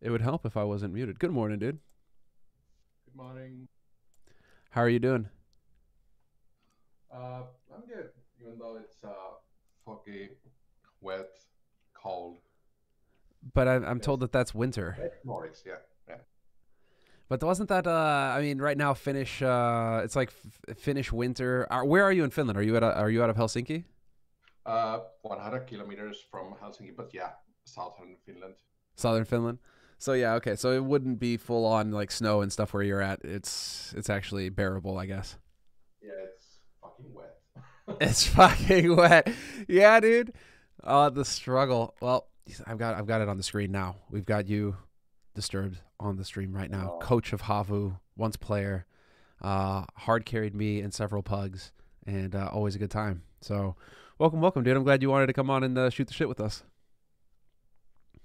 It would help if I wasn't muted. Good morning, dude. Good morning. How are you doing? I'm good, even though it's foggy, wet, cold. But I'm Yes, told that that's winter. wet Nordics. Yeah, yeah. But wasn't that? I mean, right now Finnish. It's like Finnish winter. Where are you in Finland? Are you out of Helsinki? 100 kilometers from Helsinki, but yeah, southern Finland. Southern Finland. So yeah, okay. So it wouldn't be full on like snow and stuff where you're at. It's actually bearable, I guess. Yeah, it's fucking wet. It's fucking wet. Yeah, dude. Oh, the struggle. Well, I've got it on the screen now. We've got you disturbed on the stream right now. Oh, Coach of Havu, once player, hard carried me in several pugs, and always a good time. So, welcome, dude. I'm glad you wanted to come on and shoot the shit with us.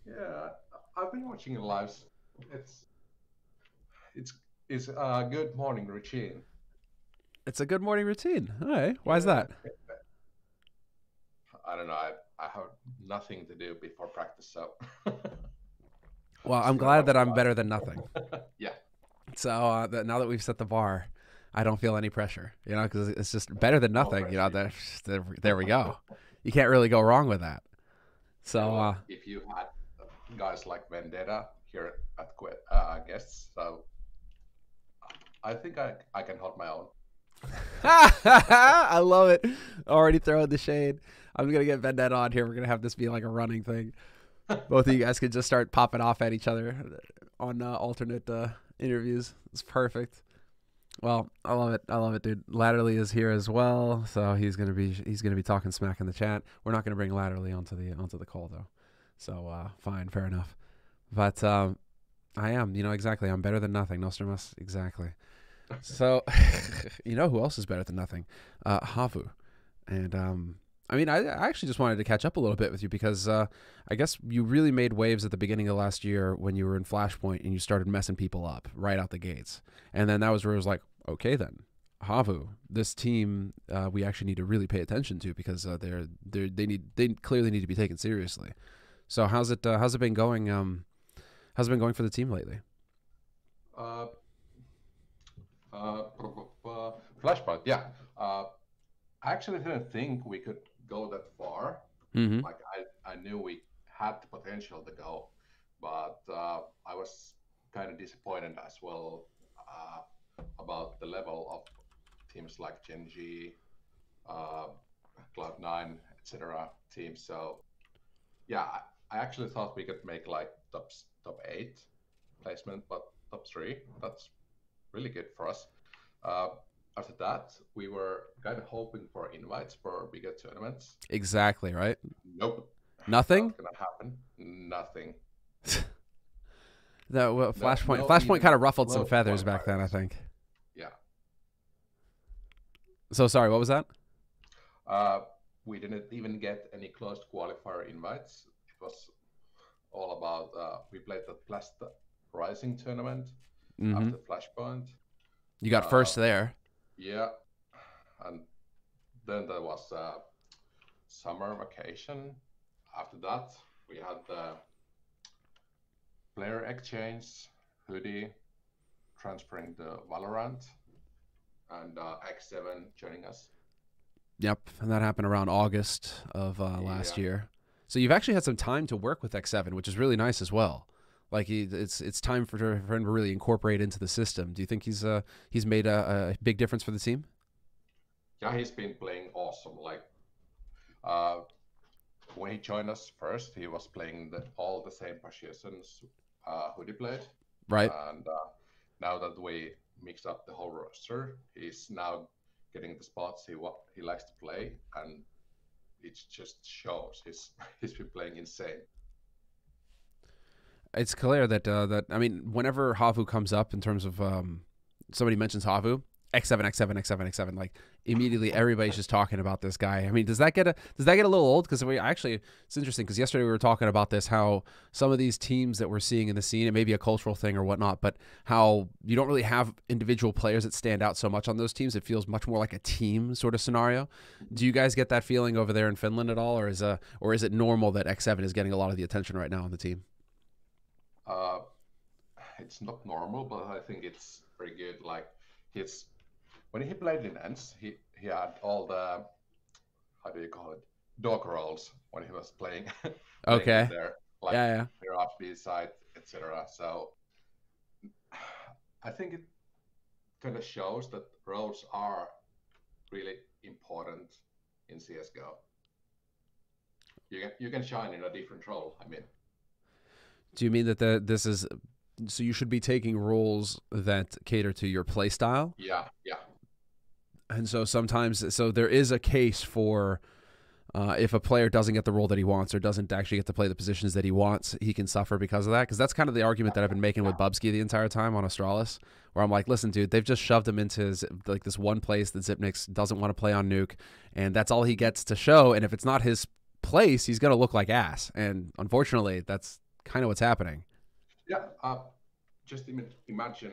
yeah, I've been watching your lives. It's it's it's a good morning routine. It's a good morning routine. All right. Why is Yeah, that? I don't know. I have nothing to do before practice, so Well, I'm just gonna glad watch that your I'm better than nothing. lives. Yeah. So now that we've set the bar, I don't feel any pressure, because it's just better than No nothing. pressure. There we go. You can't really go wrong with that. Yeah, So, well, if you had guys like Vendetta here at guests, so I think I can hold my own. I love it. Already throwing the shade. I'm gonna get Vendetta on here. We're gonna have this be like a running thing. Both of you guys could just start popping off at each other on alternate interviews. It's perfect. Well, I love it. I love it, dude. Latterly is here as well, so he's gonna be talking smack in the chat. We're not gonna bring Latterly onto the call though. So fine, fair enough. But I am, exactly. I'm better than nothing, Nostradamus. Exactly. So you know who else is better than nothing? Havu. And I mean, I actually just wanted to catch up a little bit with you because I guess you really made waves at the beginning of last year when you were in Flashpoint and you started messing people up right out the gates. And then that was where it was like, okay, then Havu, this team we actually need to really pay attention to because they clearly need to be taken seriously. So how's it been going? How's it been going for the team lately? Uh, Flashpoint, yeah. I actually didn't think we could go that far. Mm-hmm. Like I knew we had the potential to go, but I was kind of disappointed as well about the level of teams like Genji, uh, Cloud9, etc. teams. So yeah, I actually thought we could make like top 8 placement, but top 3. That's really good for us. Uh, After that, we were kind of hoping for invites for bigger tournaments. Exactly, right? Nope, Nothing? not gonna happen. Nothing. Well, No, Flashpoint kind of ruffled some no feathers back then, I qualifiers. think. Yeah. So sorry, what was that? Uh, we didn't even get any closed qualifier invites. It was all about we played the Blast Rising tournament Mm-hmm. after Flashpoint. You got Uh, first there. yeah, and then there was summer vacation. After that, we had the player exchange, Hltv transferring to Valorant, and X7 joining us. Yep, and that happened around August of last Yeah, year. So you've actually had some time to work with X7, which is really nice as well. Like it's time for him to really incorporate into the system. Do you think he's made a big difference for the team? yeah, he's been playing awesome. Like uh, when he joined us first, he was playing all the same positions Hltv played, Right. and now that we mix up the whole roster, he's now getting the spots he likes to play, and it just shows. He's been playing insane. It's clear that I mean, whenever Havu comes up in terms of somebody mentions Havu, X7, X7, X7, X7, like immediately everybody's just talking about this guy. I mean, does that get a little old? Because it's interesting because yesterday we were talking about this, how some of these teams that we're seeing in the scene, it may be a cultural thing or whatnot, but how you don't really have individual players that stand out so much on those teams. It feels much more like a team sort of scenario. Do you guys get that feeling over there in Finland at all, or is it normal that X7 is getting a lot of the attention right now on the team? it's not normal, but I think it's very good. Like he's when he played in Ents, he had all the, how do you call it, dog rolls when he was playing playing in Okay. there, like Yeah, yeah. clear up B side, etc. So I think it kind of shows that roles are really important in CSGO. You can shine in a different role. I mean, Do you mean that this is so you should be taking roles that cater to your play style? yeah, yeah, And so sometimes, so there is a case for if a player doesn't get the role that he wants or doesn't actually get to play the positions that he wants, he can suffer because of that. Because that's kind of the argument that I've been making with Bubsky the entire time on Astralis, where I'm like, listen, dude, they've just shoved him into like this one place that Zipnix doesn't want to play on Nuke, and that's all he gets to show. And if it's not his place, he's going to look like ass. And unfortunately, that's kind of what's happening. yeah. Just imagine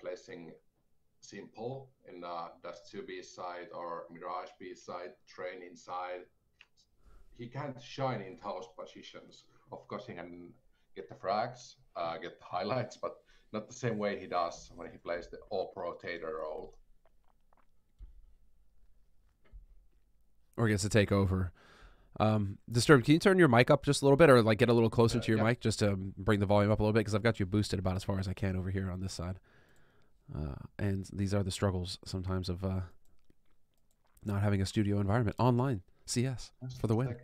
placing Simple in Dust 2 B side or Mirage B side, Train inside. He can't shine in those positions. Of course, he can get the frags, get the highlights, but not the same way he does when he plays the all-pro Tater role. Or gets to take over. Disturbed, can you turn your mic up just a little bit, or like get a little closer to your mic just to bring the volume up a little bit? Because I've got you boosted about as far as I can over here on this side. And these are the struggles sometimes of not having a studio environment. Online CS for the win.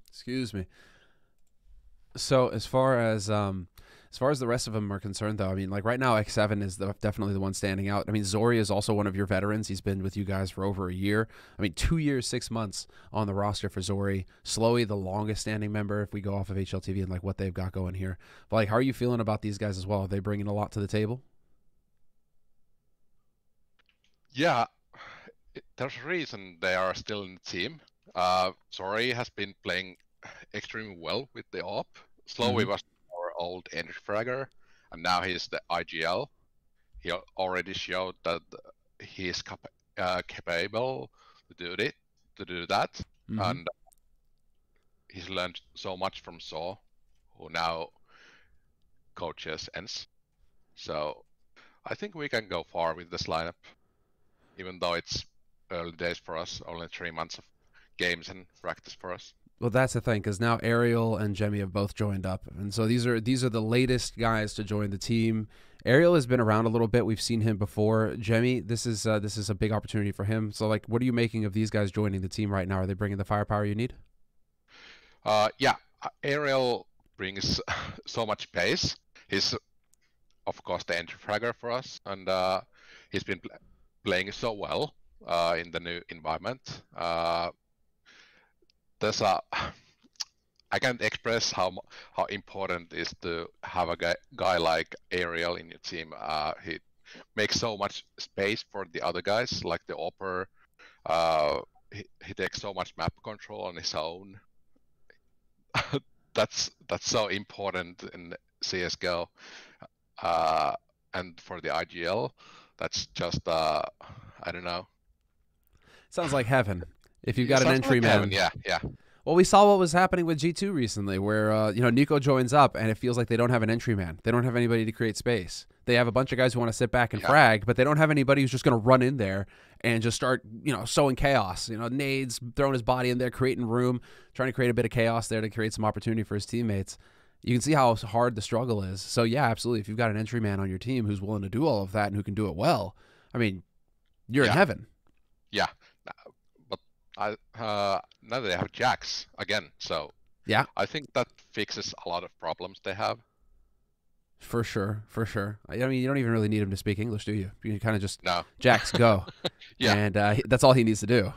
Excuse me. So as far as the rest of them are concerned, though, I mean, like right now, X7 is definitely the one standing out. I mean, Zori is also one of your veterans. He's been with you guys for over a year. I mean, 2 years, 6 months on the roster for Zori. Slowly the longest standing member if we go off of HLTV and like what they've got going here. But like, how are you feeling about these guys as well? Are they bringing a lot to the table? Yeah, there's a reason they are still in the team. Zori has been playing extremely well with the op. Slowly was our old entry fragger, and now he's the IGL. He already showed that he is capable to do that, and he's learned so much from Saw, who now coaches ENS. So I think we can go far with this lineup, even though it's early days for us, only 3 months of games and practice for us. Well, that's the thing, because now Ariel and Jemmy have both joined up, and so these are the latest guys to join the team. Ariel has been around a little bit; we've seen him before. Jemmy, this is a big opportunity for him. So, like, what are you making of these guys joining the team right now? Are they bringing the firepower you need? Yeah, Ariel brings so much pace. He's, of course, the entry fragger for us, and he's been playing so well in the new environment. I can't express how important it is to have a guy like Ariel in your team. He makes so much space for the other guys, like the Opper. He takes so much map control on his own. that's so important in CSGO. And for the IGL, that's just I don't know. Sounds like heaven. If you've got an entry man. Yeah. Well, we saw what was happening with G2 recently, where Nico joins up, and it feels like they don't have an entry man. They don't have anybody to create space. They have a bunch of guys who want to sit back and frag, but they don't have anybody who's just going to run in there and just start, sowing chaos. Nades, throwing his body in there, creating room, trying to create a bit of chaos there to create some opportunity for his teammates. You can see how hard the struggle is. So, yeah, absolutely. If you've got an entry man on your team who's willing to do all of that and who can do it well, I mean, you're in heaven. Yeah. Now they have Jax again, so yeah, I think that fixes a lot of problems they have. For sure. I mean, you don't even really need him to speak English, do you? You kind of just Jax go, yeah, and that's all he needs to do.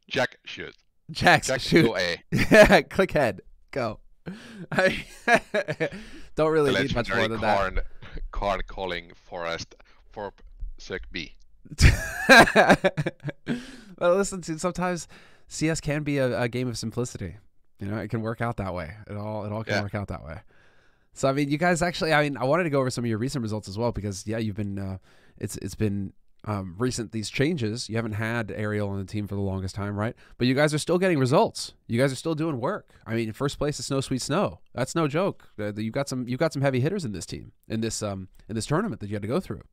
Jax shoot. Jax shoot. Go A. Yeah, click head. Go. Don't really need much more than that. Karn calling Forest for Sec B. Well, listen, sometimes CS can be a game of simplicity. It can work out that way. It all can work out that way. So, I mean, you guys actually, I wanted to go over some of your recent results as well because, you've been, it's been these changes. You haven't had Ariel on the team for the longest time, right? But you guys are still getting results. You guys are still doing work. I mean, first place is Snow Sweet Snow. That's no joke. You've got some heavy hitters in this team in this tournament that you had to go through.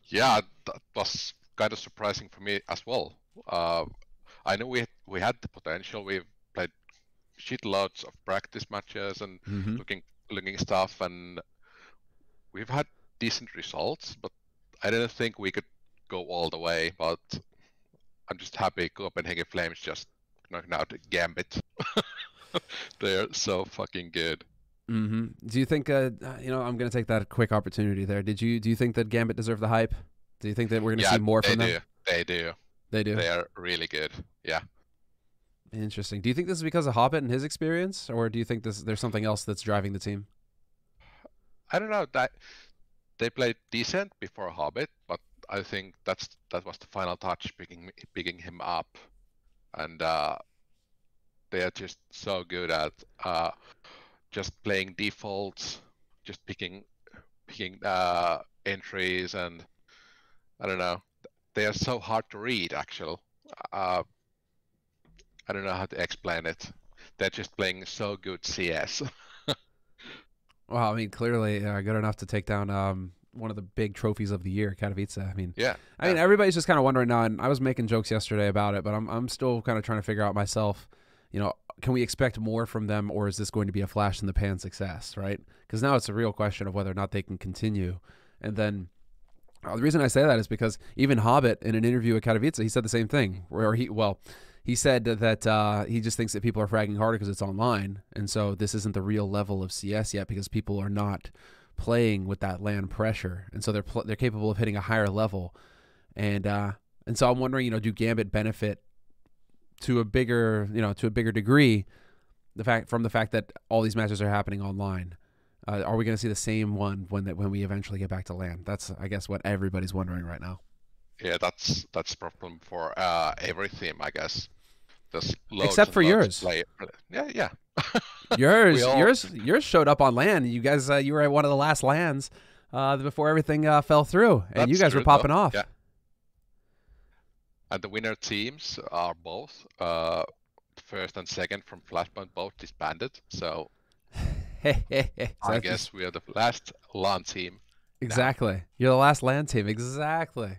Yeah, that was kind of surprising for me as well. I know we had the potential. We've played shitloads of practice matches and looking stuff, and we've had decent results, but I didn't think we could go all the way. But I'm just happy Copenhagen Flames just knocking out Gambit. They're so fucking good. Do you think I'm going to take that quick opportunity there. Do you think that Gambit deserve the hype? Do you think that we're going to see more from them? They do. They are really good. Yeah. Interesting. Do you think this is because of Hobbit and his experience, or do you think there's something else that's driving the team? I don't know. That they played decent before Hobbit, but I think that was the final touch, picking him up, and they are just so good at just playing defaults, just picking entries, and I don't know. They are so hard to read, actually. I don't know how to explain it. They're just playing so good CS. Well, I mean, clearly good enough to take down one of the big trophies of the year, Katowice. I mean, I mean, everybody's just kind of wondering now, and I was making jokes yesterday about it, but I'm still kind of trying to figure out myself, can we expect more from them, or is this going to be a flash in the pan success, right? Because now it's a real question of whether or not they can continue. And then the reason I say that is because even Hobbit, in an interview with Katowice, he said the same thing, where he said that he just thinks that people are fragging harder because it's online, and so this isn't the real level of CS yet because people are not playing with that LAN pressure, and so they're capable of hitting a higher level, and so I'm wondering, do Gambit benefit to a bigger degree from the fact that all these matches are happening online? Are we going to see the same one when we eventually get back to LAN? That's, I guess, what everybody's wondering right now. Yeah, that's a problem for every team, I guess. Except for yours. Yeah. yours showed up on LAN. You guys, you were at one of the last LANs before everything fell through, and you guys were popping off. Yeah. And the winner teams are both first and second from Flashpoint, both disbanded. So I guess we are the last LAN team. Exactly. Now. You're the last LAN team. Exactly.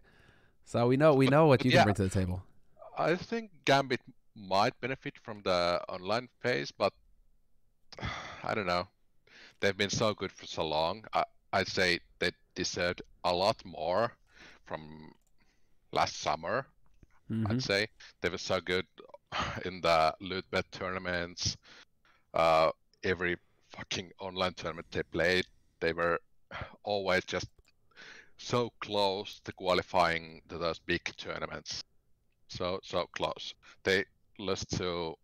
So we know what you can bring to the table. I think Gambit might benefit from the online phase, but I don't know. They've been so good for so long. I'd say they deserved a lot more from last summer. I'd say they were so good in the loot bet tournaments. Every fucking online tournament they played, they were always just so close to qualifying to those big tournaments. So close. They lost to,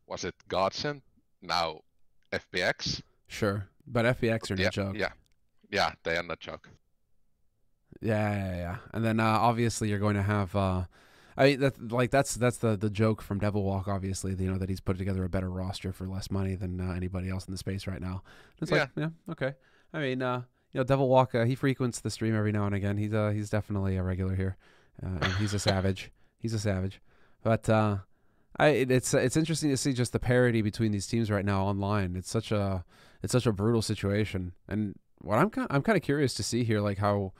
was it Godsend? Now FPX? Sure. But FPX are no joke. Yeah, they are no joke. Yeah. And then obviously you're going to have that's the joke from Devil Walk, obviously, that he's put together a better roster for less money than anybody else in the space right now. It's okay. I mean, Devil Walk, he frequents the stream every now and again. He's definitely a regular here, and he's a savage. He's a savage. But it's interesting to see just the parity between these teams right now online. It's such a brutal situation, and what I'm kind of curious to see here, like how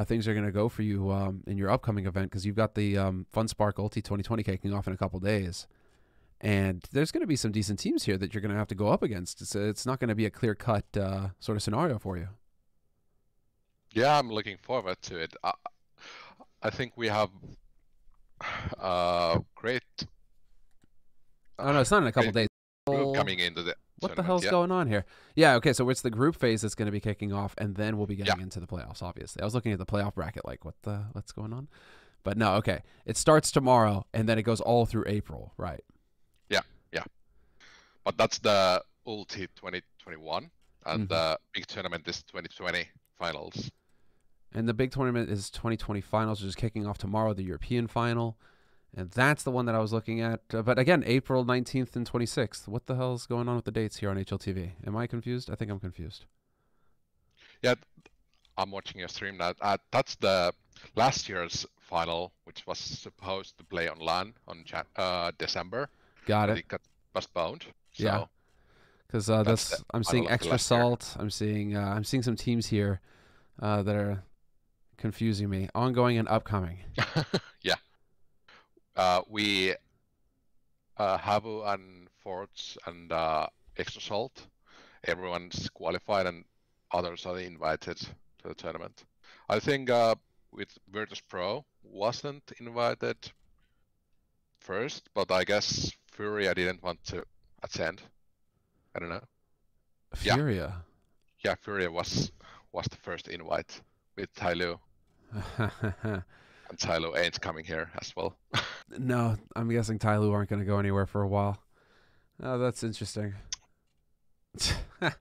things are going to go for you in your upcoming event, because you've got the FunSpark Ulti 2020 kicking off in a couple days. And there's going to be some decent teams here that you're going to have to go up against. It's not going to be a clear-cut sort of scenario for you. Yeah, I'm looking forward to it. I think we have great... Oh, no, it's not in a couple days. Coming into the What the hell's going on here? Yeah, okay, so it's the group phase that's going to be kicking off, and then we'll be getting into the playoffs, obviously. I was looking at the playoff bracket like, what's going on? But no, okay. It starts tomorrow, and then it goes all through April, right? Yeah. But that's the Ulti 2021, and the big tournament is 2020 finals. And the big tournament is 2020 finals, which is kicking off tomorrow, the European final. And that's the one that I was looking at. But again, April 19th and 26th. What the hell is going on with the dates here on HLTV? Am I confused? I think I'm confused. Yeah, I'm watching your stream now. That's the last year's final, which was supposed to play on LAN on December. Got but it. it got postponed. So Yeah. Because that's I'm seeing final of the Extra last year. Salt. I'm seeing some teams here that are confusing me. Ongoing and upcoming. Yeah. We Havu and Forts and Extra Salt. Everyone's qualified and others are invited to the tournament. I think with Virtus Pro wasn't invited first, but I guess Furia didn't want to attend. I don't know. Yeah. Furia. Yeah, Furia was the first invite with Tyloo, and Tyloo ain't coming here as well. No, I'm guessing Tyloo aren't going to go anywhere for a while. Oh, that's interesting. Well,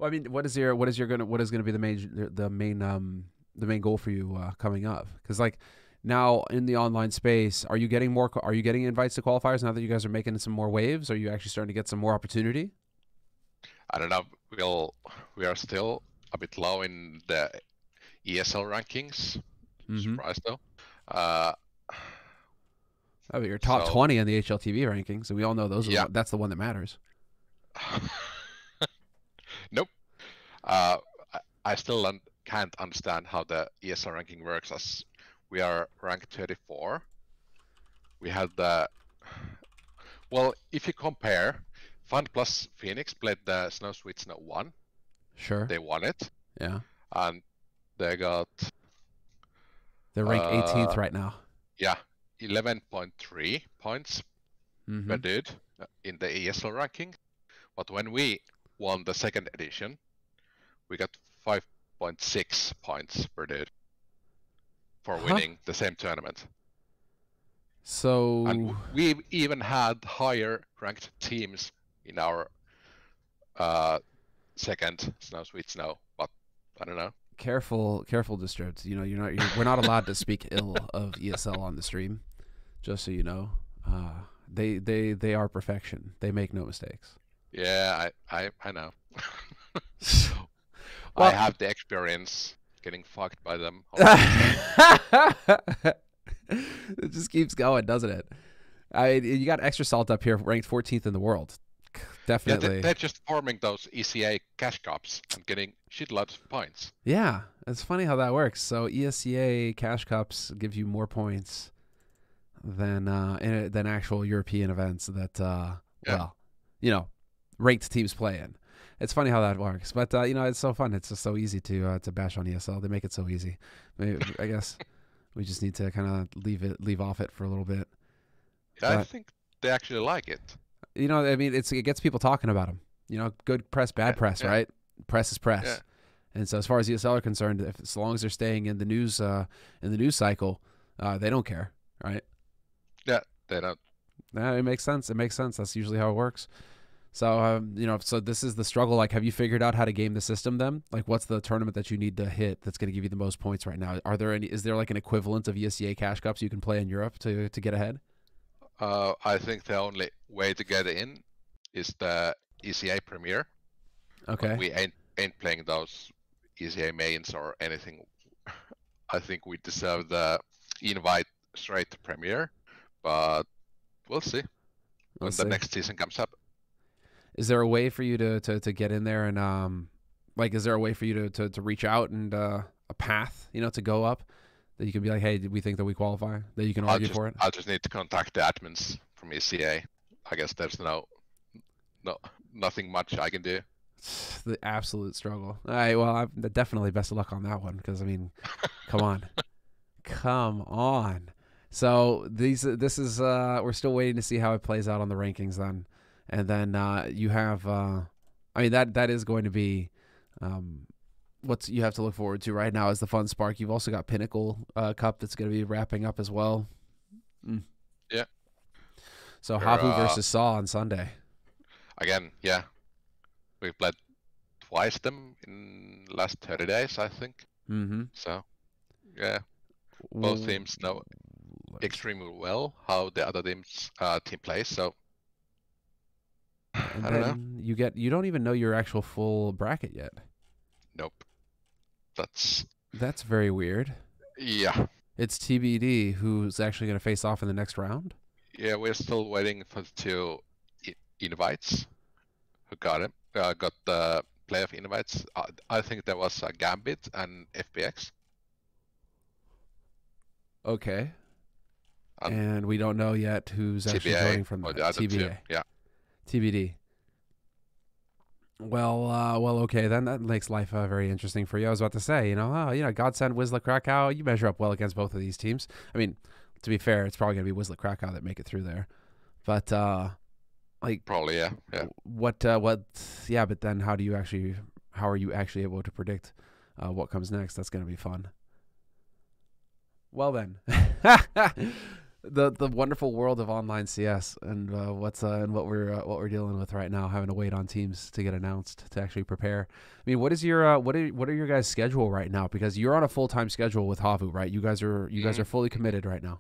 I mean, what is going to be the main goal for you coming up? Because like now in the online space, are you getting invites to qualifiers now that you guys are making some more waves? Are you actually starting to get some more opportunity? I don't know. We are still a bit low in the ESL rankings. Surprised though. Oh, but you're top 20 in the Hltv rankings, and we all know those. Yeah. That's the one that matters. Nope. I still can't understand how the ESL ranking works, as we are ranked 34. We had if you compare, Fund plus Phoenix played the Snow Sweet Snow 1. Sure. They won it. Yeah. And they got... They're ranked 18th right now. Yeah. 11.3 points per dude in the ESL ranking. But when we won the second edition, we got 5.6 points per dude for winning the same tournament. So and we even had higher ranked teams in our second Snow Sweet Snow, but I don't know. Careful, Disturbed. You know, we're not allowed to speak ill of ESL on the stream. Just so you know, they are perfection. They make no mistakes. Yeah, I know. Well, I have the experience getting fucked by them. It just keeps going, doesn't it? You got Extra Salt up here, ranked 14th in the world. Definitely. Yeah, they're just forming those ECA cash cups and getting shitloads of points. Yeah, it's funny how that works. So ESCA cash cups give you more points than actual European events that well, you know, ranked teams play in. It's funny how that works, but you know, it's so fun. It's just so easy to bash on ESL. They make it so easy. I guess we just need to kind of leave off it for a little bit. Yeah, I think they actually like it. You know, I mean, it gets people talking about them. You know, good press, bad press, right? Press is press. Yeah. And so, as far as ESL are concerned, as long as they're staying in the news cycle, they don't care, right? Yeah, they don't. Yeah, it makes sense. It makes sense. That's usually how it works. So, you know, so this is the struggle. Like, have you figured out how to game the system then? Like, what's the tournament that you need to hit that's going to give you the most points right now? Is there like an equivalent of ESCA cash cups you can play in Europe to get ahead? I think the only way to get in is the ECA Premier. Okay. But we ain't playing those ECA mains or anything. I think we deserve the invite straight to Premier, but we'll see when the next season comes up. Is there a way for you to get in there and like, is there a way for you to reach out and a path, you know, to go up that you can be like, hey, we think that we qualify, that you can argue for it? I'll just need to contact the admins from ECA. I guess there's nothing much I can do. The absolute struggle. All right, well, definitely best of luck on that one, because I mean, come on. So this is we're still waiting to see how it plays out on the rankings then. And then you have, I mean, that is going to be what you have to look forward to right now is the Fun Spark. You've also got Pinnacle Cup that's going to be wrapping up as well. Yeah. So Havu versus Saw on Sunday. Again, yeah. We've played twice them in last 30 days, I think. So, yeah. Both teams know extremely well how the other team's team plays, so and I don't know. You don't even know your actual full bracket yet. Nope. That's That's very weird. Yeah. It's TBD who's actually going to face off in the next round. Yeah, we're still waiting for the two invites. Who got him? Got the playoff invites. I think there was Gambit and FPX. Okay. And And we don't know yet who's actually TBA joining from or that. the other two. TBA. Yeah. TBD. Well, okay, then that makes life very interesting for you. I was about to say, Godsend, Wisla, Krakow, you measure up well against both of these teams. I mean, to be fair, it's probably going to be Wisla, Krakow that make it through there. But, probably, yeah. Yeah, but then how are you actually able to predict what comes next? That's going to be fun. Well then, the wonderful world of online CS and what we're dealing with right now, having to wait on teams to get announced to actually prepare. I mean, what is your what are your guys' schedule right now? Because you're on a full-time schedule with Havu, right? You guys are fully committed right now.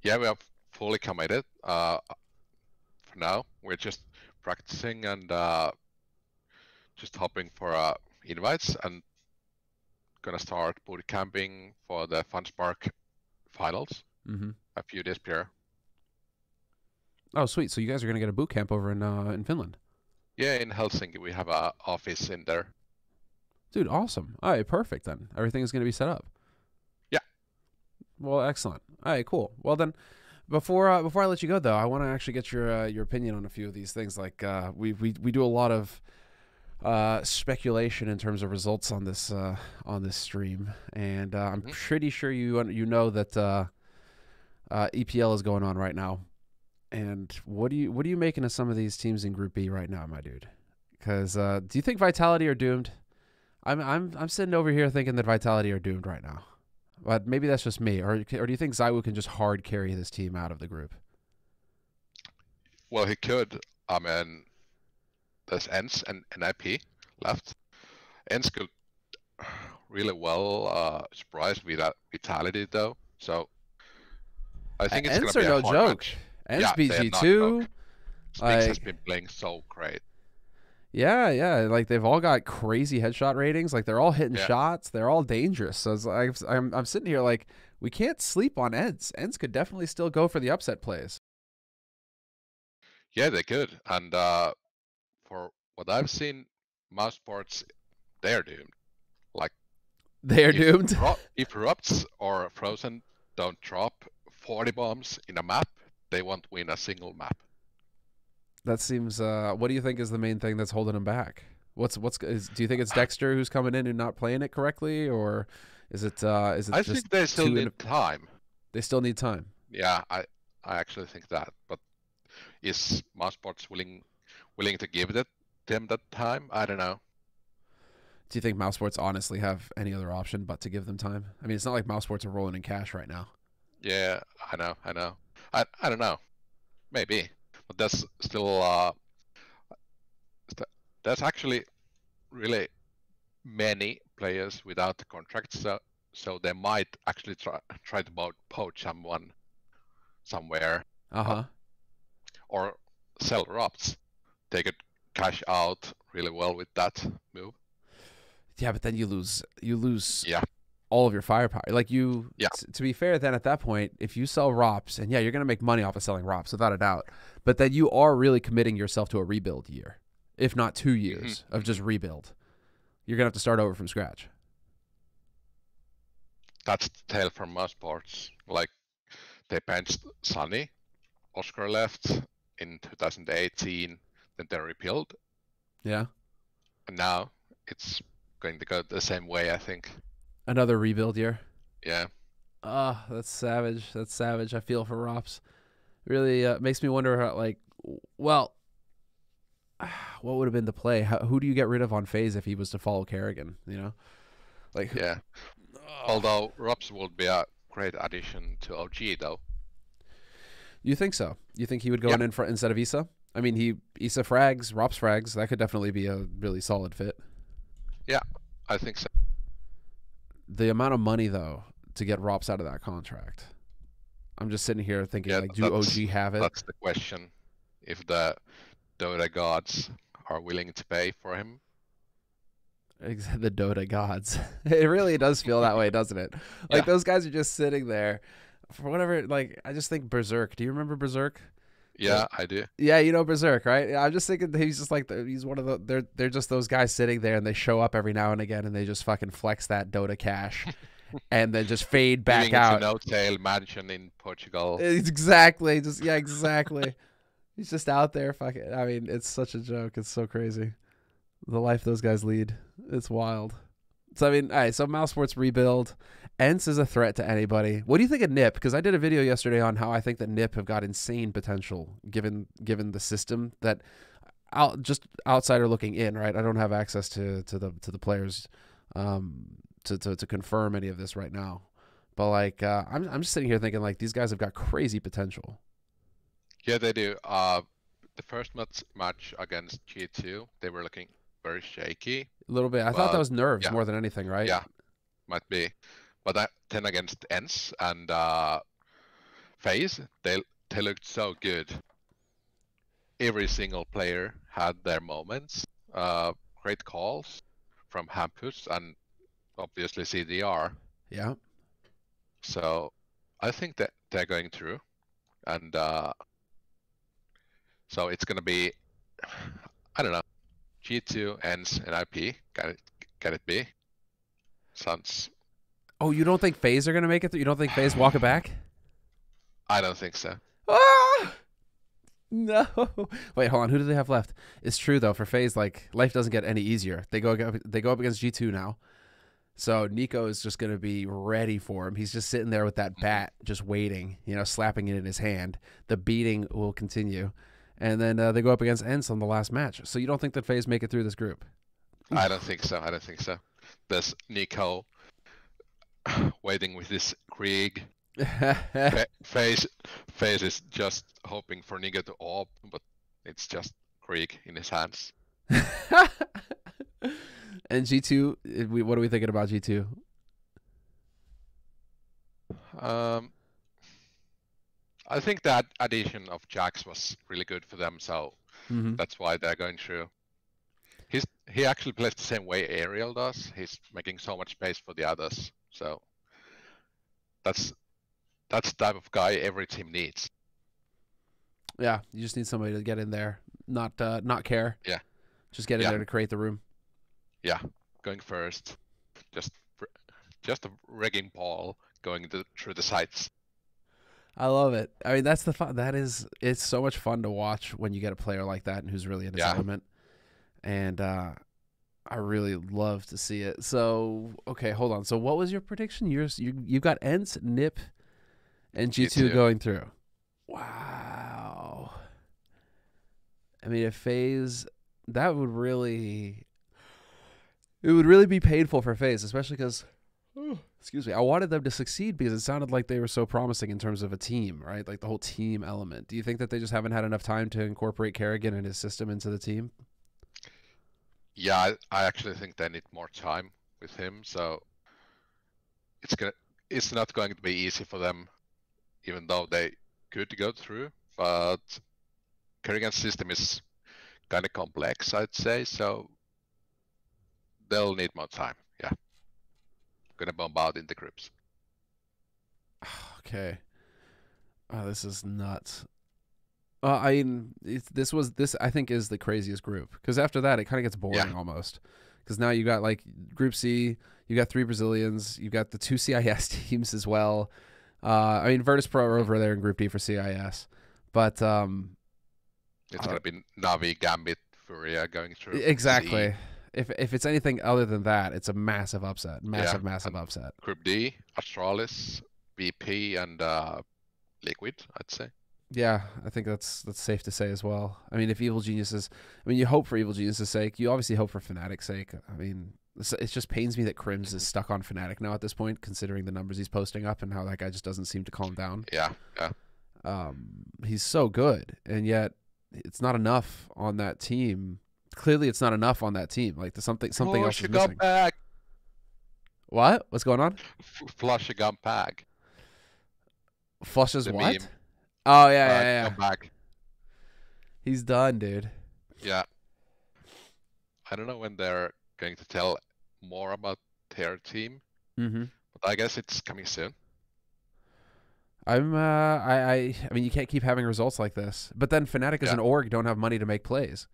Yeah, we are fully committed. For now, we're just practicing and just hoping for invites and gonna start boot camping for the FunSpark finals a few days prior. Oh, sweet! So you guys are gonna get a boot camp over in Finland? Yeah, in Helsinki we have a office in there. Dude, awesome! All right, perfect then. Everything is gonna be set up. Yeah. Well, excellent. All right, cool. Well then, before I let you go though, I want to actually get your opinion on a few of these things. Like we do a lot of speculation in terms of results on this stream, and I'm pretty sure you know that EPL is going on right now. And what are you making of some of these teams in Group B right now, my dude? Because do you think Vitality are doomed? I'm sitting over here thinking that Vitality are doomed right now, but maybe that's just me. Or do you think Zywoo can just hard carry this team out of the group? Well, he could. I mean, there's ENS and NIP left. ENS could really well surprise Vitality though. So I think it's going to be a hard match. ENS BG2. Spix has been playing so great. Yeah. Like they've all got crazy headshot ratings. Like they're all hitting shots. They're all dangerous. So it's like, I'm sitting here like we can't sleep on ENS. ENS could definitely still go for the upset plays. Yeah, they could. And for what I've seen, Mouse Sports, they're doomed. Like they're doomed. If Erupts or Frozen don't drop 40 bombs in a map, they won't win a single map. That seems. What do you think is the main thing that's holding them back? Do you think it's Dexter who's coming in and not playing it correctly, or is it? I think they still need time. They still need time. Yeah, I actually think that. But is Mouse Sports willing to give them that time? I don't know. Do you think Mouse Sports honestly have any other option but to give them time? I mean, it's not like Mouse Sports are rolling in cash right now. Yeah, I know. I don't know. Maybe, but that's still there's actually really many players without the contract, so they might actually try to poach someone somewhere. Or sell Rops. They could cash out really well with that move. Yeah, but then you lose all of your firepower. Like to be fair, then at that point, if you sell Rops, and you're gonna make money off of selling Rops without a doubt, but then you are really committing yourself to a rebuild year, if not 2 years of just rebuild. You're gonna have to start over from scratch. That's the tale from Mouse Sports. Like they benched Sunny, Oscar left in 2018, then they rebuilt. Yeah. And now it's going to go the same way, I think. Another rebuild year. Yeah. Oh, that's savage. I feel for Rops. Really makes me wonder how, what would have been the play? Who do you get rid of on FaZe if he was to follow Kerrigan? Yeah. Although Rops would be a great addition to OG, though. You think so? You think he would go in front instead of Issa? I mean, Issa frags, Rops frags. That could definitely be a really solid fit. Yeah, I think so. The amount of money, though, to get Rops out of that contract. I'm just sitting here thinking, do OG have it? That's the question. If the Dota gods are willing to pay for him. The Dota gods. It really does feel that way, doesn't it? Like those guys are just sitting there for whatever. Like I just think Berserk. Do you remember Berserk? Yeah, I do. Yeah, you know Berserk, right? I'm just thinking he's just like he's one of the they're just those guys sitting there and they show up every now and again and they just fucking flex that Dota cash and then just fade back out. No tail mansion in Portugal. It's exactly, just exactly. He's just out there fucking. I mean, it's such a joke. It's so crazy. The life those guys lead. It's wild. So I mean, all right. So Mouse Sports rebuild. ENCE is a threat to anybody. What do you think of NIP? Because I did a video yesterday on how I think that NIP have got insane potential given the system that just outsider looking in, right? I don't have access to the players to confirm any of this right now. But like I'm just sitting here thinking like these guys have got crazy potential. Yeah, they do. The first match against G2, they were looking very shaky. A little bit. I thought that was nerves more than anything, right? Yeah, might be. But then against ENCE and FaZe, they looked so good. Every single player had their moments. Great calls from Hampus and obviously CDR. Yeah. So I think that they're going through, and so it's gonna be, I don't know, G2, ENCE, and IP. Can it be? Sounds. Oh, you don't think FaZe are gonna make it through? You don't think FaZe walk it back? I don't think so. Ah! No. Wait, hold on. Who do they have left? It's true though. For FaZe, like life doesn't get any easier. They go up against G2 now. So Nico is just going to be ready for him. He's just sitting there with that bat, just waiting, slapping it in his hand. The beating will continue. And then they go up against ENCE on the last match. So you don't think that FaZe make it through this group? I don't think so. There's Nico waiting with this Krieg. FaZe is just hoping for Nico to AWP, but it's just Krieg in his hands. And G2, what are we thinking about G2? I think that addition of Jax was really good for them, so that's why they're going through. He actually plays the same way Ariel does. He's making so much space for the others, so that's the type of guy every team needs. Yeah, you just need somebody to get in there, not care. Yeah, just get in there to create the room. Yeah, going first, just a rigging ball going through the sights. I love it. I mean, that's the fun. It's so much fun to watch when you get a player like that and who's really in his element. And I really love to see it. So, okay, hold on. So, what was your prediction? You got ENCE, NIP, and G2 going through. Wow. I mean, if FaZe, that would really. It would really be painful for FaZe, especially because, excuse me, I wanted them to succeed because it sounded like they were so promising in terms of a team, right? Like the whole team element. Do you think that they just haven't had enough time to incorporate Kerrigan and his system into the team? Yeah, I actually think they need more time with him. So it's not going to be easy for them, even though they could go through. But Kerrigan's system is kind of complex, I'd say. So they'll need more time. Yeah. Gonna bombard in the groups. Okay. Oh, this is nuts. I mean, this I think is the craziest group because after that it kind of gets boring almost. Because now you got like Group C, you got 3 Brazilians, you got the 2 CIS teams as well. I mean, Virtus Pro are over there in Group D for CIS, but it's gonna be Navi, Gambit, Furia going through. Exactly. If it's anything other than that, it's a massive upset. Massive upset. Group D, Astralis, VP, and Liquid, I'd say. Yeah, I think that's safe to say as well. I mean, if Evil Geniuses, you hope for Evil Geniuses' sake. You obviously hope for Fnatic's sake. I mean, it just pains me that Crims is stuck on Fnatic now at this point, considering the numbers he's posting up and how that guy just doesn't seem to calm down. Yeah. He's so good, and yet it's not enough on that team. Clearly, it's not enough on that team. Like, there's something else is missing. Bag. What? What's going on? Flush a gun bag. Flushes The what? meme. Oh yeah. Gun bag. He's done, dude. Yeah. I don't know when they're going to tell more about their team. Mm-hmm. But I guess it's coming soon. I mean, you can't keep having results like this. But then Fnatic as an org don't have money to make plays.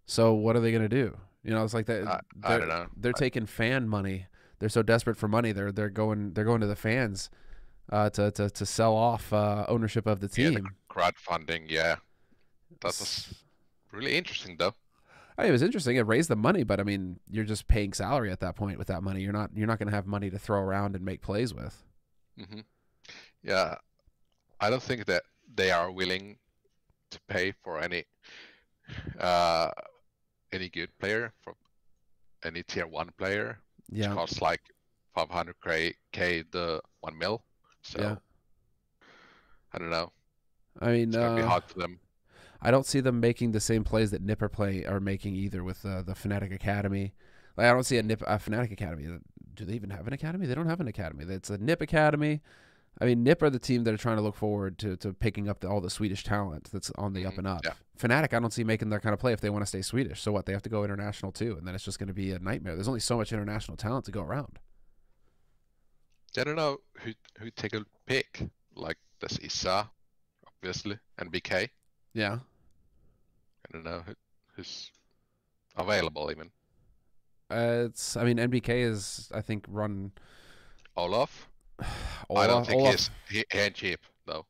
So what are they gonna do? You know, it's like that. I don't know. They're taking fan money. They're so desperate for money. They're going to the fans to sell off ownership of the team. Yeah, the crowdfunding. Yeah, that was really interesting though. I mean, it was interesting. It raised the money, but I mean, you're just paying salary at that point with that money. You're not going to have money to throw around and make plays with. Mm-hmm. Yeah, I don't think that they are willing to pay for any good player, for any tier 1 player. Yeah, which costs like 500k the 1 mil. So yeah. I don't know. I mean, it's gonna be hard for them. I don't see them making the same plays that Nip are making either with the Fnatic Academy. Like, I don't see a Fnatic Academy. Do they even have an academy? They don't have an academy. It's a Nip Academy. I mean, Nip are the team that are trying to look forward to picking up all the Swedish talent that's on the up and up. Yeah. Fnatic, I don't see making that kind of play if they want to stay Swedish. So what? They have to go international too, and then it's just going to be a nightmare. There's only so much international talent to go around. I don't know who take a pick. Like, there's Issa, obviously, and BK. Yeah. I don't know who's available even. I mean, NBK is, I think, run Olaf. I don't think he ain't cheap though.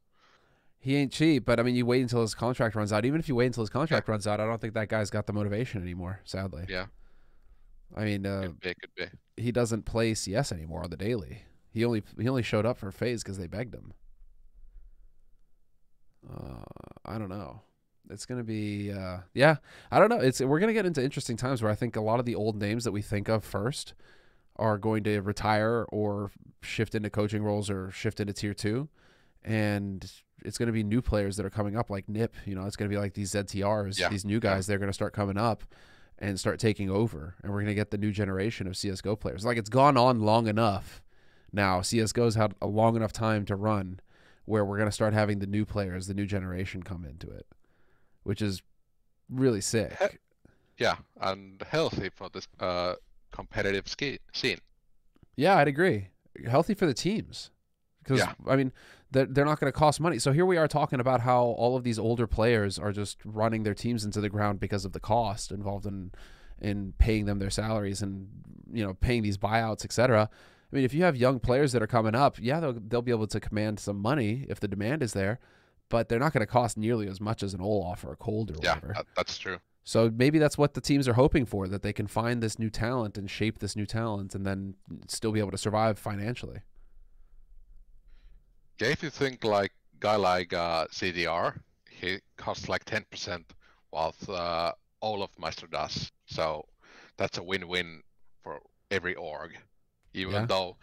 He ain't cheap, but I mean, you wait until his contract runs out. Even if you wait until his contract runs out, I don't think that guy's got the motivation anymore. Sadly. Yeah. I mean, could be. He doesn't play CS anymore on the daily. He only showed up for FaZe because they begged him. I don't know. It's gonna be yeah. I don't know. We're gonna get into interesting times where I think a lot of the old names that we think of first are going to retire or shift into coaching roles or shift into tier 2, and it's going to be new players that are coming up like Nip. You know, it's going to be like these ZTRs, these new guys. They're going to start coming up and start taking over, and we're going to get the new generation of CSGO players. Like, it's gone on long enough now. CSGO's had a long enough time to run where we're going to start having the new players, the new generation come into it, which is really sick. Yeah, and healthy for this competitive scene. Yeah, I'd agree. Healthy for the teams, because I mean, they're not going to cost money. So here we are talking about how all of these older players are just running their teams into the ground because of the cost involved in paying them their salaries and, you know, paying these buyouts, etc. I mean, if you have young players that are coming up, yeah, they'll be able to command some money if the demand is there, but they're not going to cost nearly as much as an Olaf or a Cold or whatever. Yeah, that's true. So maybe that's what the teams are hoping for, that they can find this new talent and shape this new talent and then still be able to survive financially. Yeah, if you think like guy like CDR, he costs like 10% whilst Olaf Meister does. So that's a win-win for every org. Even though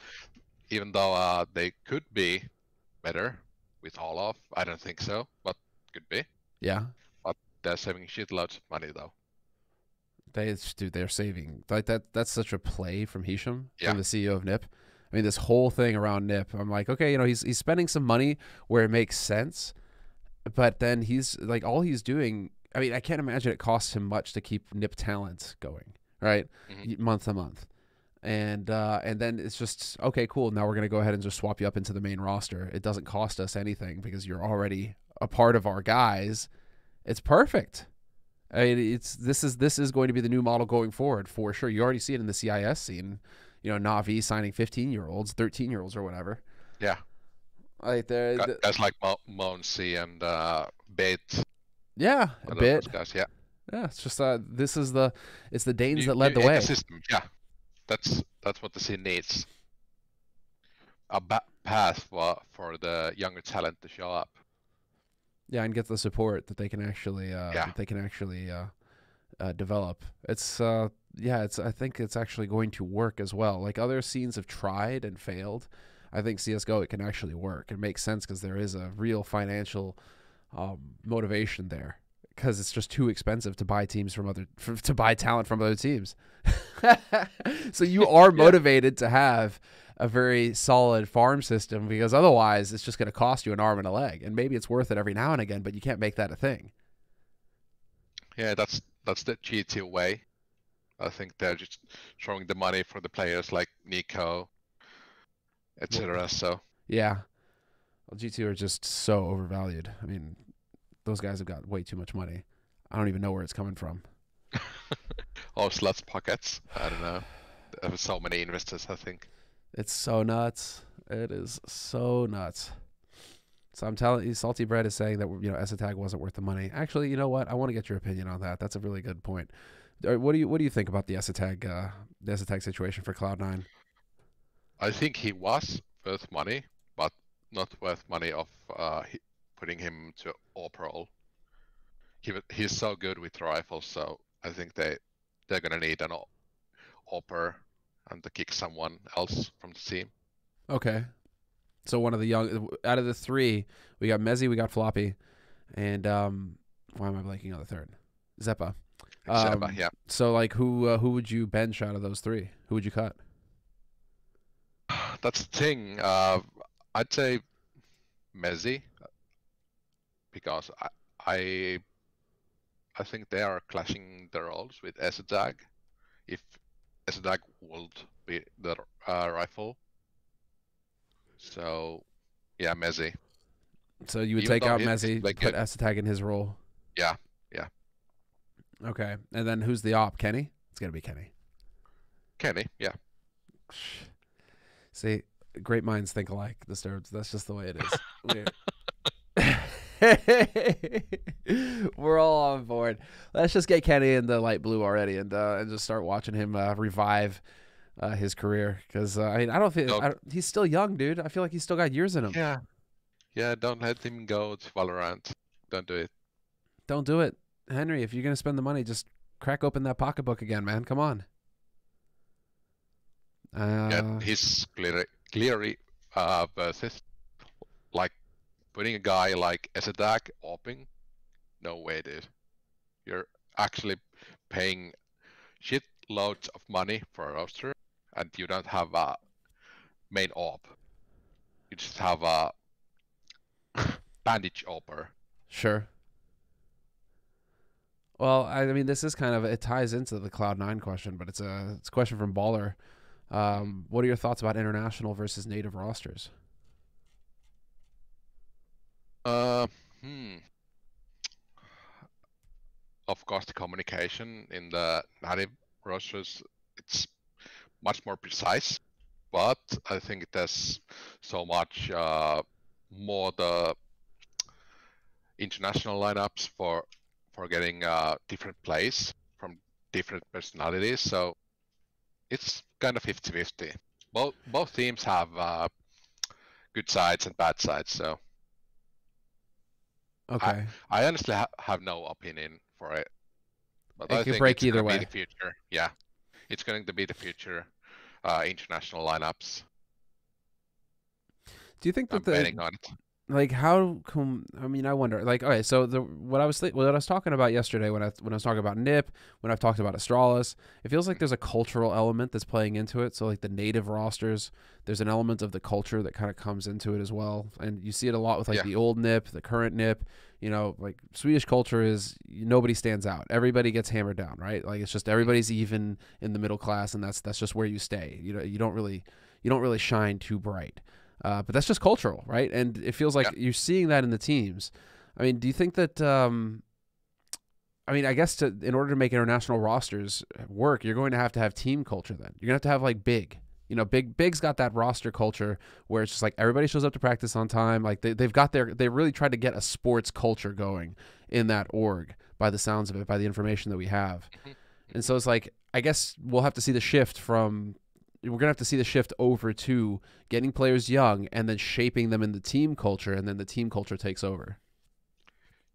they could be better with Olaf, I don't think so, but could be. Yeah. They're saving shitloads of money though. They're saving like that. That's such a play from Hisham, from the CEO of Nip. I mean, this whole thing around Nip, I'm like, okay, you know, he's spending some money where it makes sense, but then he's like, all he's doing. I mean, I can't imagine it costs him much to keep Nip talent going, right, month to month, and then it's just okay, cool. Now we're gonna go ahead and just swap you up into the main roster. It doesn't cost us anything because you're already a part of our guys. It's perfect. I mean, this is going to be the new model going forward for sure. You already see it in the CIS scene. You know, Na'Vi signing 15-year-olds, 13-year-olds, or whatever. Yeah. Like guys like Monsi and Bait. Yeah, a bit. Guys, yeah. Yeah, it's just it's the Danes that led the way. System, yeah. That's what the scene needs. A path for the younger talent to show up. Yeah, and get the support that they can actually develop. I think it's actually going to work as well. Like other scenes have tried and failed. I think CSGO, it can actually work. It makes sense because there is a real financial motivation there, because it's just too expensive to buy to buy talent from other teams. So you are motivated to have a very solid farm system, because otherwise it's just going to cost you an arm and a leg. And maybe it's worth it every now and again, but you can't make that a thing. Yeah, that's the GT way. I think they're just throwing the money for the players like Nico, etc. So Yeah. Well, G2 are just so overvalued. I mean, those guys have got way too much money. I don't even know where it's coming from. all sluts pockets. I don't know. There are so many investors, I think. It's so nuts. It is so nuts. So I'm telling you, Salty Bread is saying that S-Attack wasn't worth the money. Actually, you know what? I want to get your opinion on that. That's a really good point. What do you think about the S-Attack situation for Cloud9? I think he was worth money, but not worth money of putting him to all-pro. He's so good with rifles, so I think they're gonna need an AWPer and to kick someone else from the team. Okay. So one of the young out of the three, we got Mezzi, we got Floppy, and why am I blanking on the third? Zeppa. Zeppa, yeah. So like who would you bench out of those three? Who would you cut? That's the thing. I'd say Mezzi because I think they are clashing the roles with SDAG. If SDAG would be the rifle, so yeah, Mezzi. So you would Even take though out he's Mezzi, like put good. S-Attack in his role. Yeah. Okay, and then who's the op? Kenny? It's gonna be Kenny. Kenny, yeah. See, great minds think alike. Disturbed. That's just the way it is. We're all on board. Let's just get Kenny in the light blue already, and just start watching him revive his career. Because I mean, I don't feel he's still young, dude. I feel like he's still got years in him. Yeah. Don't let him go to Valorant. Don't do it. Don't do it, Henry. If you're gonna spend the money, just crack open that pocketbook again, man. Come on. Yeah, he's clearly worth it. Like putting a guy like Ezedak opping, no way, dude. You're actually paying shit loads of money for a roster, and you don't have a main op. You just have a bandage opper. Sure. Well, I mean, this is kind of, it ties into the Cloud9 question, but it's a question from Baller. What are your thoughts about international versus native rosters? Of course, the communication in the native rosters, it's much more precise, but I think there's so much more the international lineups for getting different plays from different personalities. So it's kind of 50-50. Both teams have good sides and bad sides. So okay, I honestly have no opinion for it. But it I could think break it's either going to way. be the future. Yeah, it's going to be the future international lineups. Do you think that I'm betting on it. Like, how come? I mean, I wonder. Like, okay, so what I was talking about yesterday when I was talking about Nip, when I've talked about Astralis, it feels like there's a cultural element that's playing into it. So like the native rosters, there's an element of the culture that kind of comes into it as well, and you see it a lot with like the old Nip, the current Nip. You know, like Swedish culture is nobody stands out. Everybody gets hammered down, right? Like it's just everybody's even in the middle class, and that's just where you stay. You know, you don't really shine too bright. But that's just cultural, right? And it feels like you're seeing that in the teams. I mean, do you think that? I mean, I guess in order to make international rosters work, you're going to have team culture. Then you're gonna have to have like Big. You know, Big's got that roster culture where it's just like everybody shows up to practice on time. Like they really tried to get a sports culture going in that org by the sounds of it, by the information that we have. And so it's like I guess we'll have to see the shift from. We're going to have to see the shift over to getting players young and then shaping them in the team culture, and then the team culture takes over.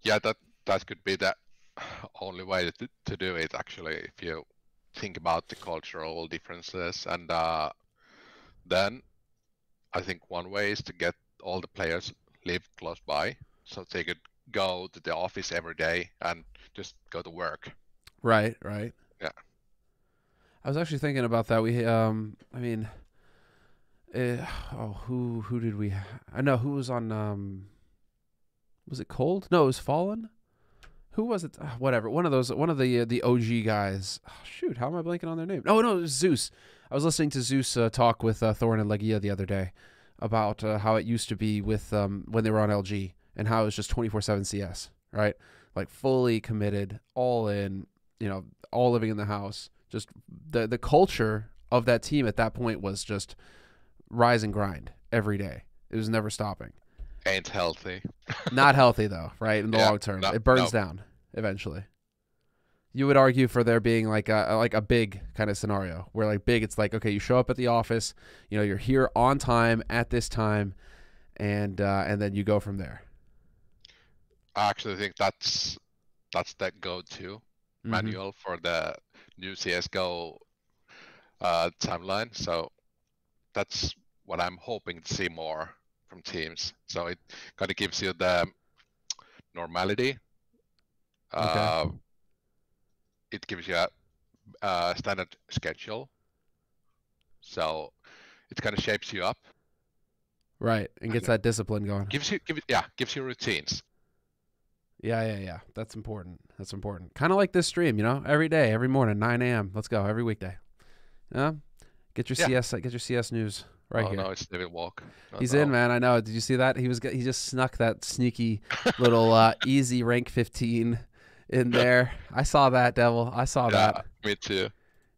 Yeah, that could be the only way to do it, actually, if you think about the cultural differences. And then I think one way is to get all the players live close by, so they could go to the office every day and just go to work. Right. Yeah. I was actually thinking about that. We, I mean, who did we? I know who was on. Was it Cold? No, it was Fallen. Who was it? Whatever. One of the OG guys. Oh, shoot, how am I blanking on their name? Oh no, it was Zeus. I was listening to Zeus talk with Thorin and Legia the other day about how it used to be with when they were on LG and how it was just 24/7 CS, right? Like fully committed, all in, all living in the house. Just the culture of that team at that point was just rise and grind every day. It was never stopping. Ain't healthy. Not healthy though, right? In the long term, it burns down eventually. You would argue for there being like a big kind of scenario where like big, it's like, okay, you show up at the office, you're here on time at this time, and then you go from there. I actually think that's the go-to manual for the new CSGO timeline. So that's what I'm hoping to see more from teams. So it kind of gives you the normality. Okay. It gives you a standard schedule. So it kind of shapes you up. Right, and gets that discipline going. Gives you routines. Yeah. That's important. Kind of like this stream, every day, every morning, 9 a.m. Let's go every weekday. Get your CS news right here. Oh no, it's David Walk. He's in, man. I know. Did you see that? He just snuck that sneaky little easy rank 15 in there. I saw that, Devil. I saw that. Me too.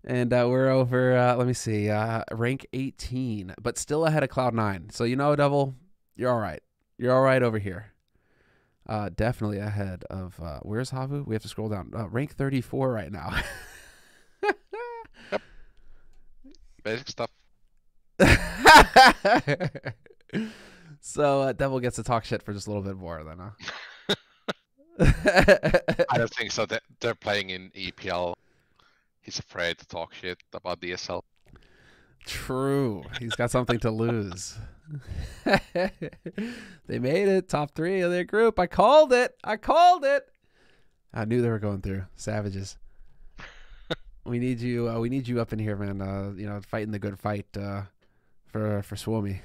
And we're over. Let me see. Rank 18, but still ahead of Cloud9. So Devil, you're all right. You're all right over here. Definitely ahead of. Where's Havu? We have to scroll down. Rank 34 right now. Yep. Basic stuff. So Devil gets to talk shit for just a little bit more then, huh? I don't think so. They're playing in EPL. He's afraid to talk shit about the ESL. True. He's got something to lose. They made it. Top 3 of their group. I called it. I knew they were going through. Savages. We need you. We need you up in here, man. Fighting the good fight for Suomi.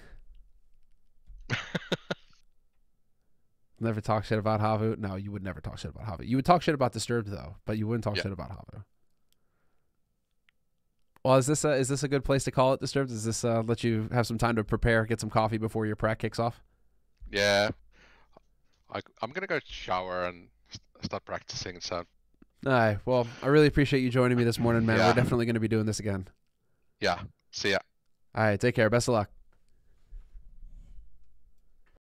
Never talk shit about Havu. No, you would never talk shit about Havu. You would talk shit about Disturbed though, but you wouldn't talk shit about Havu. Well, is this a good place to call it Disturbed? Does this let you have some time to prepare, get some coffee before your prac kicks off? Yeah, I'm gonna go shower and start practicing. So. All right. Well, I really appreciate you joining me this morning, man. Yeah. We're definitely going to be doing this again. Yeah. See ya. All right. Take care. Best of luck.